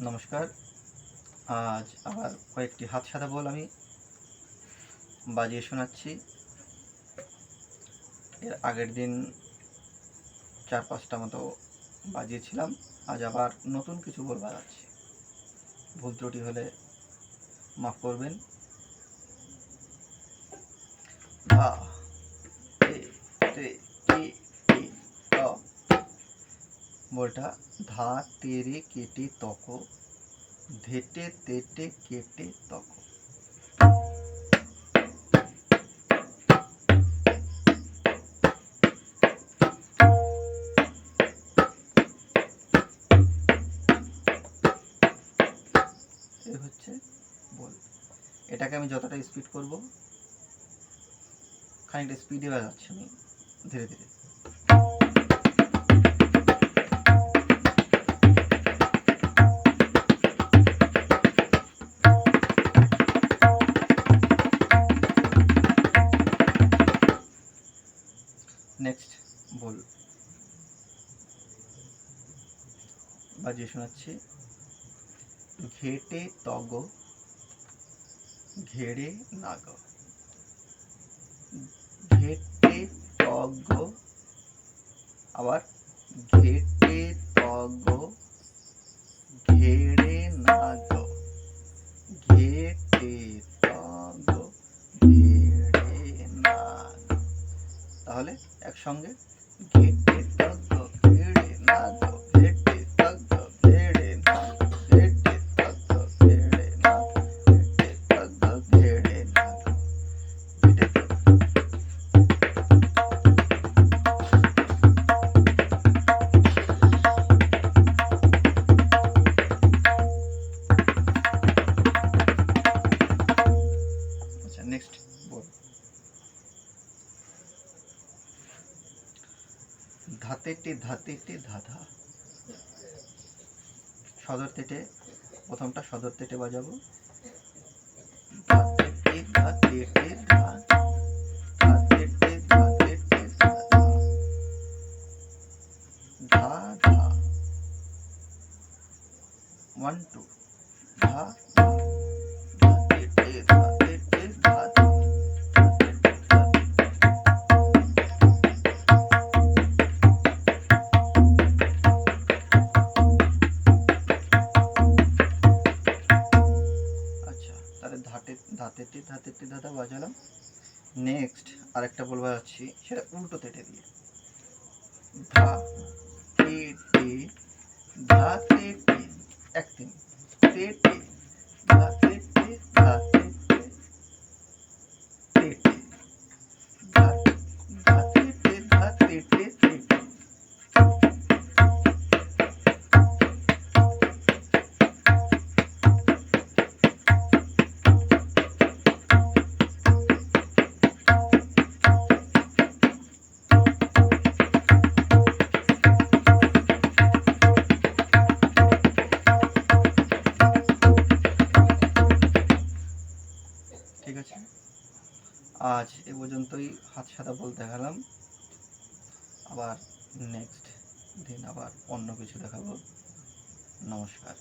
নমস্কার। আজ আবার কয়েকটি হাত সাদা বল আমি বাজিয়ে শোনাচ্ছি। এর আগের দিন 4-5টা মতো বাজিয়েছিলাম। আজ আবার নতুন কিছু বল বাজাচ্ছি। ভুল ত্রুটি হলে মাফ করবেন। ধা তে তে টি টি ত। বলটা ধা তেরে কেটে তক, ধেটে তেটে কেটে তক। এই হচ্ছে বল। এটাকে আমি যতটা স্পিড করব, খানিকটা স্পিডে বাজাচ্ছি আমি ধীরে ধীরে। নেক্সট বল বাজিয়ে শোনাচ্ছি। ঘেটে তগ, ঘেড়ে নাগ। ঘেটে তগ, আবার ঘেটে তগ, ঘেড়ে নাগ। ঘেটে তগ, ঘেড়ে নাগ। তাহলে একসঙ্গে ঘেটে তগ, ঘেড়ে নাগ, ঘেটে তগ, ঘেড়ে নাগ, ঘেটে তগ, ঘেড়ে নাগ, ঘেটে তগ, ঘেড়ে নাগ। আচ্ছা, নেক্সট বল। ধাতেটে ধাতেটে ধাধা। সদর তেটে, প্রথমটা সদর তেটে বাজাবো। ধাতেটে ধাতেটে ধা, ধাতেটে ধাতেটে ধাধা। ধা ধা, 1 2 ধা ধা, ধাতেটে ধাতেটে ধাধা। আচ্ছা, তাহলে ধাতেটে ধাতেটে ধাধা বাজালাম। নেক্সট আরেকটা বল বাজাচ্ছি, সেটা উল্টো তেটে দিয়ে। ধা তেটে ধা তেটে, 1 3 তেটে ধা তেটে ধা তেটে তেটে, ধা ধা তেটে ধা তেটে তেটে। ঠিক আছে, আজ এ পর্যন্তই হাত সাদা বল দেখালাম। আবার নেক্সট দিন আবার অন্য কিছু দেখাবো। নমস্কার।